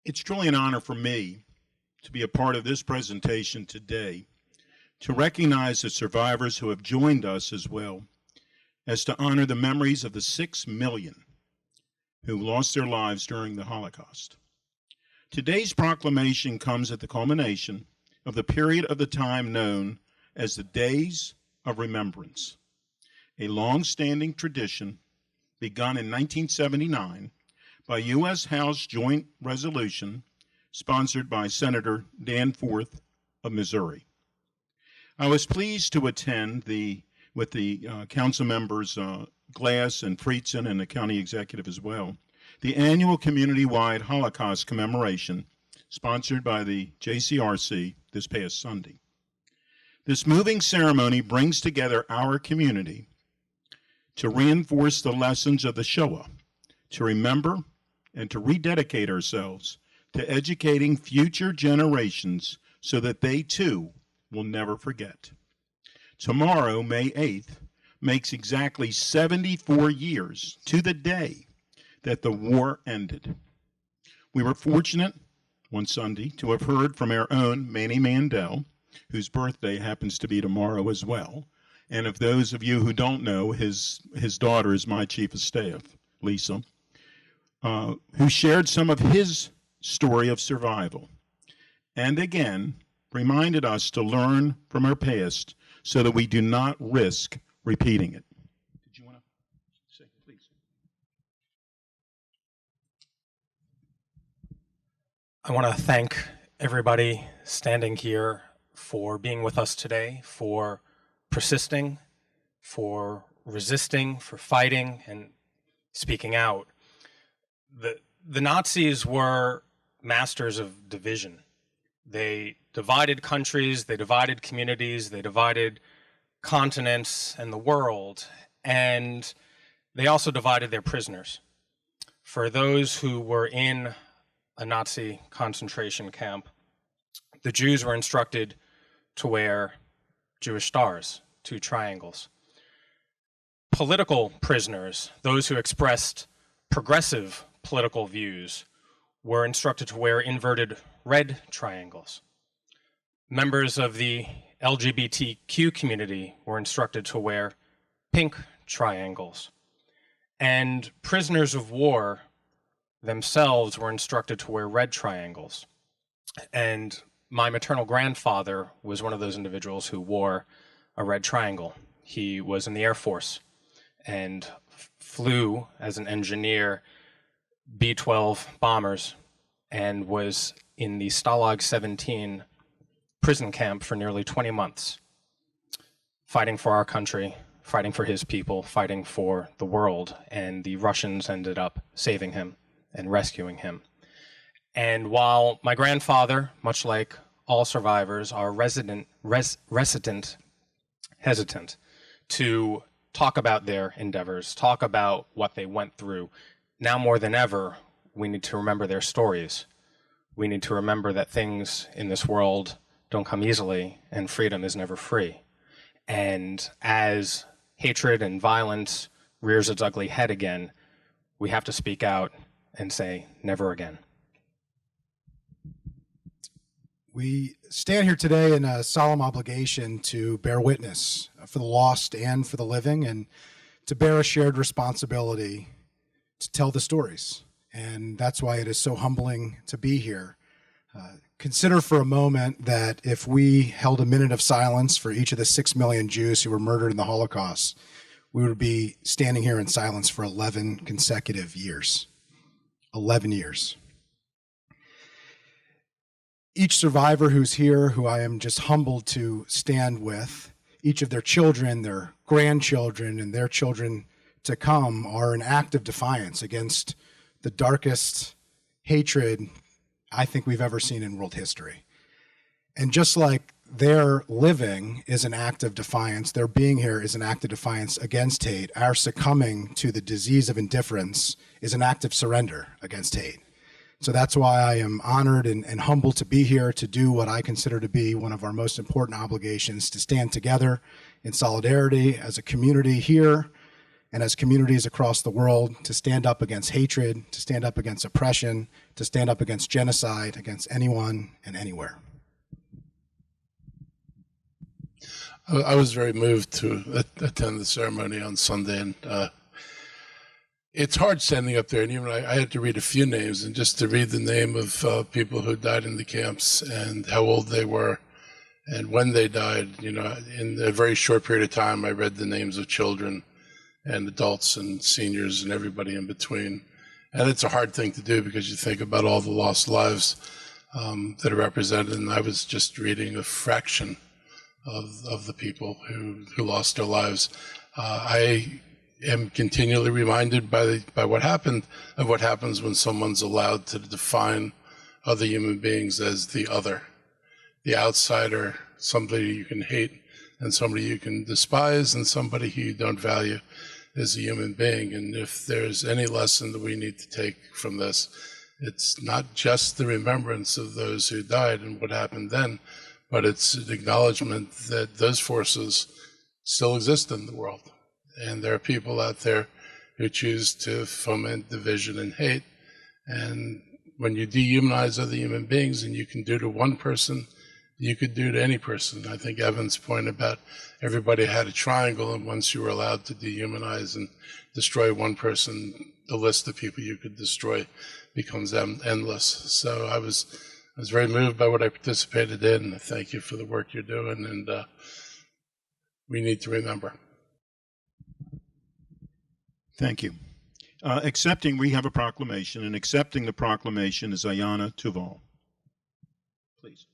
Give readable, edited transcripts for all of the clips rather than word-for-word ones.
It's truly an honor for me to be a part of this presentation today, to recognize the survivors who have joined us, as well as to honor the memories of the 6 million who lost their lives during the Holocaust. Today's proclamation comes at the culmination of the period of the time known as the Days of Remembrance, a long-standing tradition begun in 1979 by U.S. House Joint Resolution sponsored by Senator Danforth of Missouri. I was pleased to attend with the council members Glass and Friedson and the county executive as well, the annual community-wide Holocaust commemoration sponsored by the JCRC this past Sunday. This moving ceremony brings together our community to reinforce the lessons of the Shoah, to remember and to rededicate ourselves to educating future generations so that they too will never forget. Tomorrow, May 8th, makes exactly 74 years to the day that the war ended. We were fortunate one Sunday to have heard from our own Manny Mandel, whose birthday happens to be tomorrow as well. And if those of you who don't know, his daughter is my chief of staff, Lisa, who shared some of his story of survival. And again, reminded us to learn from our past so that we do not risk repeating it. Did you want to say, please? I want to thank everybody standing here for being with us today, for persisting, for resisting, for fighting, and speaking out. The Nazis were masters of division. They divided countries, they divided communities, they divided continents and the world, and they also divided their prisoners. For those who were in a Nazi concentration camp, the Jews were instructed to wear Jewish stars, 2 triangles. Political prisoners, those who expressed progressive political views, were instructed to wear inverted red triangles. Members of the LGBTQ community were instructed to wear pink triangles. And prisoners of war themselves were instructed to wear red triangles. And my maternal grandfather was one of those individuals who wore a red triangle. He was in the Air Force and flew as an engineer B-12 bombers and was in the Stalag 17 prison camp for nearly 20 months, fighting for our country, fighting for his people, fighting for the world, and the Russians ended up saving him and rescuing him. And while my grandfather, much like all survivors, are hesitant to talk about their endeavors, talk about what they went through, now more than ever, we need to remember their stories. We need to remember that things in this world don't come easily, and freedom is never free. And as hatred and violence rears its ugly head again, we have to speak out and say, never again. We stand here today in a solemn obligation to bear witness for the lost and for the living, and to bear a shared responsibility to tell the stories. And that's why it is so humbling to be here. Consider for a moment that if we held a minute of silence for each of the 6 million Jews who were murdered in the Holocaust, we would be standing here in silence for 11 consecutive years. 11 years. Each survivor who's here, who I am just humbled to stand with, each of their children, their grandchildren, and their children to come, are an act of defiance against the darkest hatred I think we've ever seen in world history. And just like their living is an act of defiance, their being here is an act of defiance against hate, our succumbing to the disease of indifference is an act of surrender against hate. So that's why I am honored and humbled to be here to do what I consider to be one of our most important obligations, to stand together in solidarity as a community here and as communities across the world to stand up against hatred, to stand up against oppression, to stand up against genocide, against anyone and anywhere. I was very moved to attend the ceremony on Sunday, and it's hard standing up there, and even I had to read a few names, and just to read the name of people who died in the camps and how old they were and when they died, you know, in a very short period of time, I read the names of children and adults and seniors and everybody in between. And it's a hard thing to do because you think about all the lost lives that are represented, and I was just reading a fraction of the people who lost their lives. I am continually reminded by what happened of what happens when someone's allowed to define other human beings as the other, the outsider, somebody you can hate and somebody you can despise and somebody who you don't value as a human being. And if there's any lesson that we need to take from this, it's not just the remembrance of those who died and what happened then, but it's an acknowledgement that those forces still exist in the world. And there are people out there who choose to foment division and hate. And when you dehumanize other human beings, and you can do to one person, you could do to any person. I think Evan's point about everybody had a triangle, and once you were allowed to dehumanize and destroy one person, the list of people you could destroy becomes endless. So I was very moved by what I participated in. And thank you for the work you're doing, and we need to remember. Thank you. We have a proclamation, and accepting the proclamation is Ayanna Tuval. Please.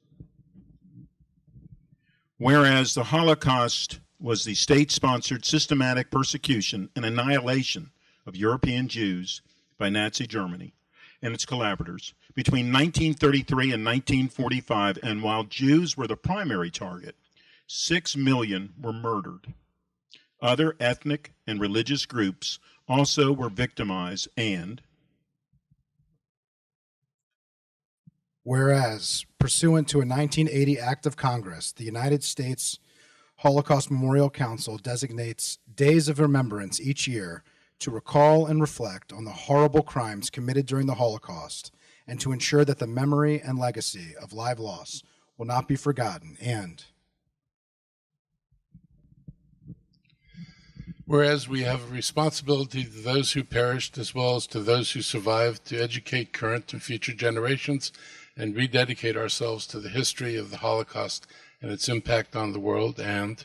Whereas the Holocaust was the state-sponsored systematic persecution and annihilation of European Jews by Nazi Germany and its collaborators between 1933 and 1945, and while Jews were the primary target, 6 million were murdered. Other ethnic and religious groups also were victimized, and whereas, pursuant to a 1980 Act of Congress, the United States Holocaust Memorial Council designates days of remembrance each year to recall and reflect on the horrible crimes committed during the Holocaust and to ensure that the memory and legacy of live loss will not be forgotten, and whereas we have a responsibility to those who perished as well as to those who survived to educate current and future generations and rededicate ourselves to the history of the Holocaust and its impact on the world, and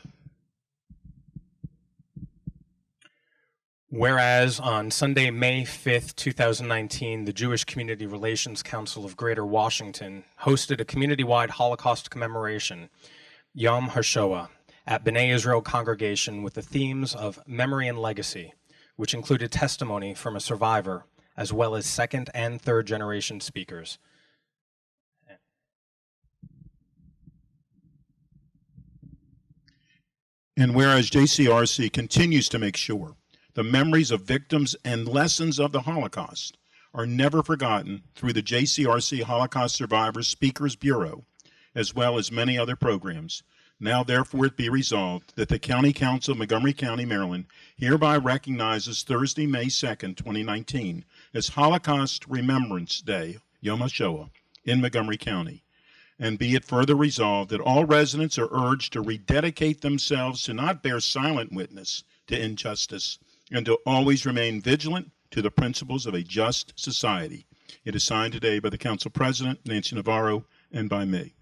whereas on Sunday, May 5th, 2019, the Jewish Community Relations Council of Greater Washington hosted a community-wide Holocaust commemoration, Yom HaShoah, at B'nai Israel congregation with the themes of memory and legacy, which included testimony from a survivor, as well as second and third generation speakers. And whereas JCRC continues to make sure the memories of victims and lessons of the Holocaust are never forgotten through the JCRC Holocaust Survivors Speakers Bureau, as well as many other programs, now therefore it be resolved that the County Council of Montgomery County, Maryland, hereby recognizes Thursday, May 2nd, 2019, as Holocaust Remembrance Day, Yom HaShoah, in Montgomery County. And be it further resolved that all residents are urged to rededicate themselves to not bear silent witness to injustice and to always remain vigilant to the principles of a just society. It is signed today by the Council President, Nancy Navarro, and by me.